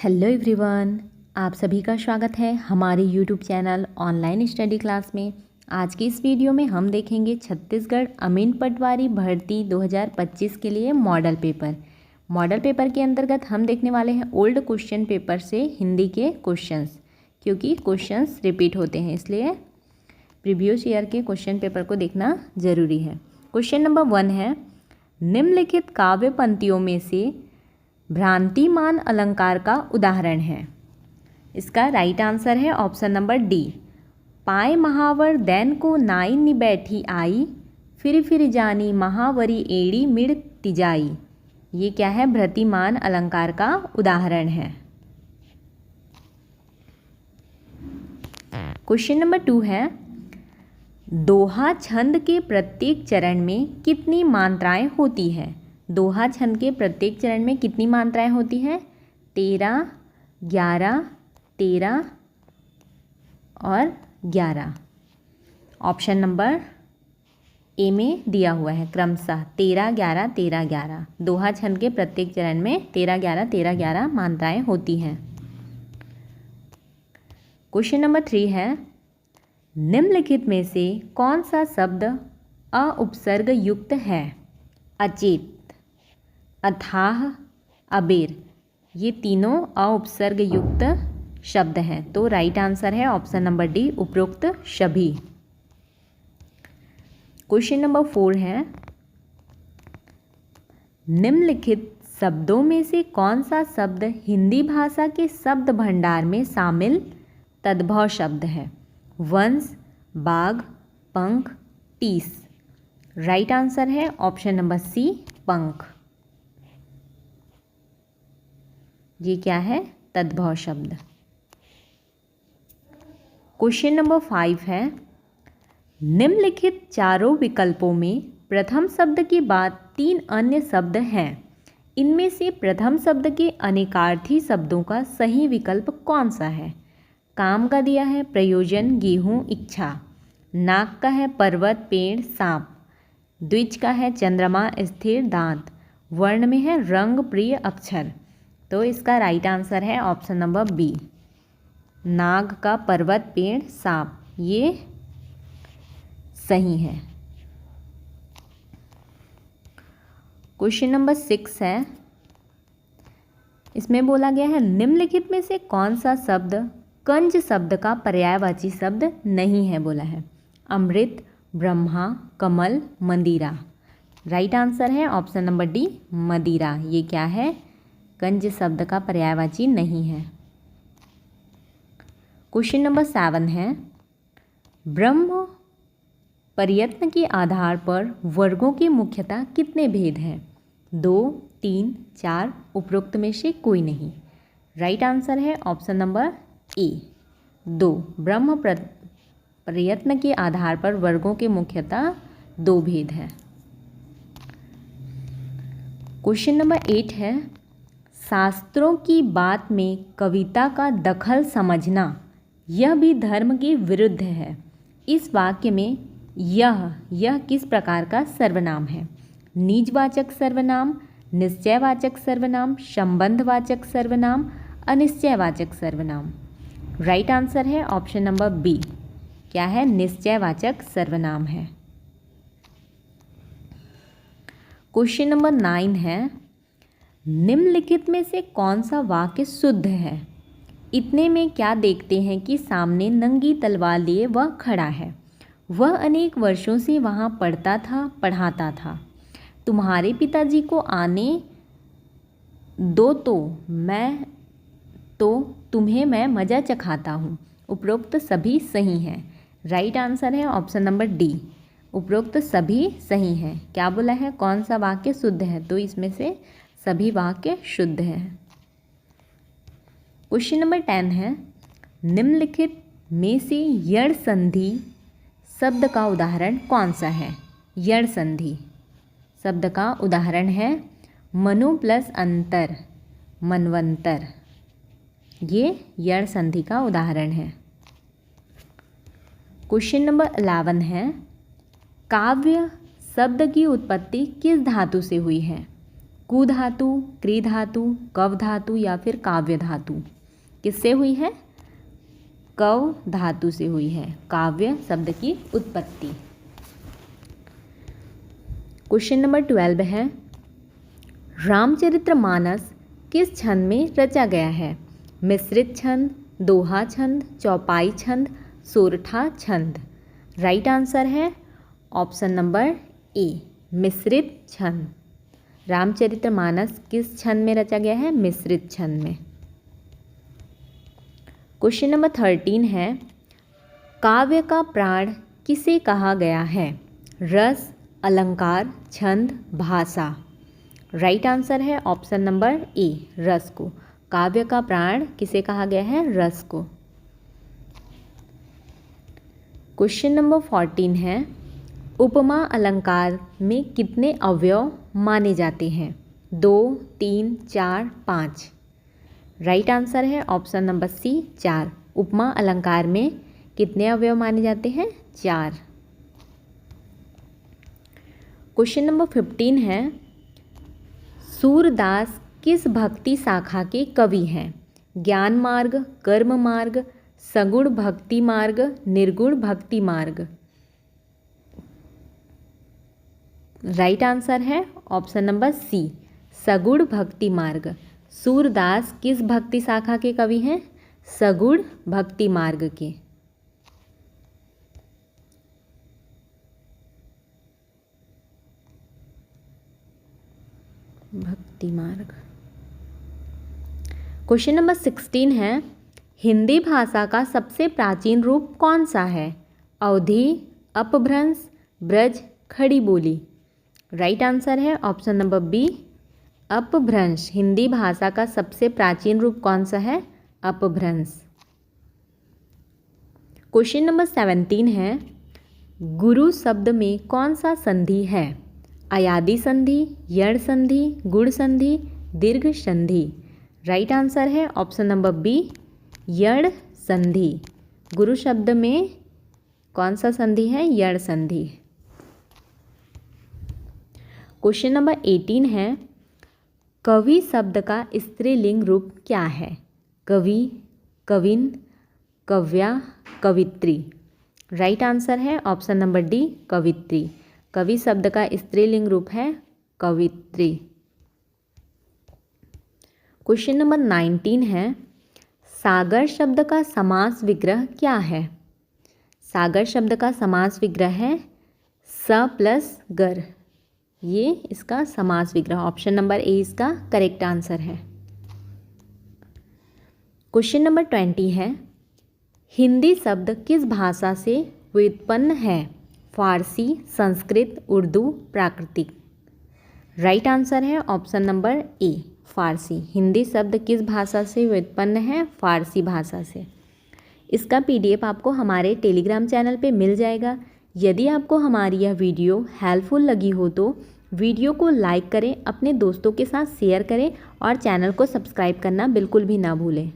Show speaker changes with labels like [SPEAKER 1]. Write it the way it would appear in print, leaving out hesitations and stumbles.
[SPEAKER 1] Hello everyone, आप सभी का स्वागत है हमारे YouTube channel online study class में। आज की इस वीडियो में हम देखेंगे छत्तीसगढ़ अमीन पटवारी भर्ती 2025 के लिए मॉडल पेपर। मॉडल पेपर के अंतर्गत हम देखने वाले हैं ओल्ड क्वेश्चन पेपर से हिंदी के क्वेश्चंस, क्योंकि क्वेश्चंस रिपीट होते हैं इसलिए प्रीवियस ईयर के क्वेश्चन पेपर को देखना ज़रूरी है। क्वेश्चन नंबर 1 है, निम्नलिखित काव्य पंक्तियों में से भ्रांतिमान अलंकार का उदाहरण है। इसका राइट आंसर है ऑप्शन नंबर डी। पाए महावर दैन को नाई नि बैठी आई, फिर जानी महावरी एड़ी मिड़ तिजाई। ये क्या है? भ्रांतिमान अलंकार का उदाहरण है। क्वेश्चन नंबर 2 है, दोहा छंद के प्रत्येक चरण में कितनी मात्राएं होती है? दोहा छंद के प्रत्येक चरण में कितनी मात्राएं होती हैं? 13, 11, 13 और 11। ऑप्शन नंबर ए में दिया हुआ है क्रमशः 13, 11, 13, 11। दोहा छंद के प्रत्येक चरण में 13, 11, 13, 11 मात्राएं होती हैं। क्वेश्चन नंबर 3 है, निम्नलिखित में से कौन सा शब्द अ उपसर्ग युक्त है? अचेत, अथाह, अबेर, ये तीनों अ उपसर्ग युक्त शब्द हैं। तो राइट आंसर है ऑप्शन नंबर डी, उपरोक्त सभी। क्वेश्चन नंबर 4 है, निम्नलिखित शब्दों में से कौन सा शब्द हिंदी भाषा के शब्द भंडार में शामिल तद्भव शब्द है? वंश, बाघ, पंख, टीस। राइट आंसर है ऑप्शन नंबर सी, पंख। ये क्या है? तद्भव शब्द। क्वेश्चन नंबर 5 है, निम्नलिखित चारों विकल्पों में प्रथम शब्द के बाद 3 अन्य शब्द हैं। इनमें से प्रथम शब्द के अनेकार्थी शब्दों का सही विकल्प कौन सा है? काम का दिया है प्रयोजन, गेहूं, इच्छा। नाक का है पर्वत, पेड़, सांप। द्विज का है चंद्रमा, स्थिर, दांत। वर्ण में है रंग, प्रिय, अक्षर। तो इसका राइट आंसर है ऑप्शन नंबर बी, नाग का पर्वत, पेड़, सांप, ये सही है। क्वेश्चन नंबर 6 है, इसमें बोला गया है निम्नलिखित में से कौन सा शब्द कंज शब्द का पर्यायवाची शब्द नहीं है? बोला है अमृत, ब्रह्मा, कमल, मंदिरा। राइट आंसर है ऑप्शन नंबर डी, मदिरा। ये क्या है? कंज शब्द का पर्यायवाची नहीं है। क्वेश्चन नंबर 7 है, ब्रह्म प्रयत्न के आधार पर वर्गों के मुख्यतः कितने भेद हैं? 2, 3, 4, उपरोक्त में से कोई नहीं। राइट आंसर है ऑप्शन नंबर ए, 2। ब्रह्म प्रयत्न के आधार पर वर्गों के मुख्यतः 2 भेद हैं। क्वेश्चन नंबर 8 है, शास्त्रों की बात में कविता का दखल समझना यह भी धर्म के विरुद्ध है। इस वाक्य में यह किस प्रकार का सर्वनाम है? निजवाचक सर्वनाम, निश्चयवाचक सर्वनाम, संबंधवाचक सर्वनाम, अनिश्चयवाचक सर्वनाम। राइट आंसर है ऑप्शन नंबर बी, क्या है? निश्चयवाचक सर्वनाम है। क्वेश्चन नंबर 9 है, निम्नलिखित में से कौन सा वाक्य शुद्ध है? इतने में क्या देखते हैं कि सामने नंगी तलवार लिए वह खड़ा है। वह अनेक वर्षों से वहाँ पढ़ता था, पढ़ाता था। तुम्हारे पिताजी को आने दो तो तुम्हें मैं मज़ा चखाता हूँ। उपरोक्त सभी सही हैं। राइट आंसर है ऑप्शन नंबर डी, उपरोक्त सभी सही हैं। क्या बोला है? कौन सा वाक्य शुद्ध है? तो इसमें से सभी वाक्य शुद्ध हैं। क्वेश्चन नंबर 10 है, निम्नलिखित में से यण संधि शब्द का उदाहरण कौन सा है? यण संधि शब्द का उदाहरण है मनु प्लस अंतर, मनवंतर। ये यण संधि का उदाहरण है। क्वेश्चन नंबर 11 है, काव्य शब्द की उत्पत्ति किस धातु से हुई है? कु धातु, क्री धातु, कव धातु या फिर काव्य धातु? किससे हुई है? कव धातु से हुई है काव्य शब्द की उत्पत्ति। क्वेश्चन नंबर 12 है, रामचरितमानस किस छंद में रचा गया है? मिश्रित छंद, दोहा छंद, चौपाई छंद, सोरठा छंद? राइट आंसर है ऑप्शन नंबर ए, मिश्रित छंद। रामचरितमानस किस छंद में रचा गया है? मिश्रित छंद में। क्वेश्चन नंबर 13 है, काव्य का प्राण किसे कहा गया है? रस, अलंकार, छंद, भाषा? राइट आंसर है ऑप्शन नंबर ए, रस को। काव्य का प्राण किसे कहा गया है? रस को। क्वेश्चन नंबर 14 है, उपमा अलंकार में कितने अवयव माने जाते हैं? 2, 3, 4, 5? राइट आंसर है ऑप्शन नंबर सी, 4। उपमा अलंकार में कितने अवयव माने जाते हैं? 4। क्वेश्चन नंबर 15 है, सूरदास किस भक्ति शाखा के कवि हैं? ज्ञान मार्ग, कर्म मार्ग, सगुण भक्ति मार्ग, निर्गुण भक्ति मार्ग? राइट आंसर है ऑप्शन नंबर सी, सगुण भक्ति मार्ग। सूरदास किस भक्ति शाखा के कवि हैं? सगुण भक्ति मार्ग के। भक्ति मार्ग। क्वेश्चन नंबर 16 है, हिंदी भाषा का सबसे प्राचीन रूप कौन सा है? अवधी, अपभ्रंश, ब्रज, खड़ी बोली? राइट आंसर है ऑप्शन नंबर बी, अपभ्रंश। हिंदी भाषा का सबसे प्राचीन रूप कौन सा है? अपभ्रंश। क्वेश्चन नंबर 17 है, गुरु शब्द में कौन सा संधि है? अयादि संधि, यण संधि, गुण संधि, दीर्घ संधि? राइट आंसर है ऑप्शन नंबर बी, यण संधि। गुरु शब्द में कौन सा संधि है? यण संधि। क्वेश्चन नंबर 18 है, कवि शब्द का स्त्रीलिंग रूप क्या है? कवि, कविन, कव्या, कवित्री? राइट आंसर है ऑप्शन नंबर डी, कवित्री। कवि शब्द का स्त्रीलिंग रूप है कवित्री। क्वेश्चन नंबर 19 है, सागर शब्द का समास विग्रह क्या है? सागर शब्द का समास विग्रह है स प्लस गर। ये इसका समास विग्रह, ऑप्शन नंबर ए इसका करेक्ट आंसर है। क्वेश्चन नंबर 20 है, हिंदी शब्द किस भाषा से व्युत्पन्न है? फारसी, संस्कृत, उर्दू, प्राकृतिक? राइट आंसर है ऑप्शन नंबर ए, फारसी। हिंदी शब्द किस भाषा से व्युत्पन्न है? फारसी भाषा से। इसका PDF आपको हमारे टेलीग्राम चैनल पे मिल जाएगा। यदि आपको हमारी यह वीडियो हेल्पफुल लगी हो तो वीडियो को लाइक करें, अपने दोस्तों के साथ शेयर करें और चैनल को सब्सक्राइब करना बिल्कुल भी ना भूलें।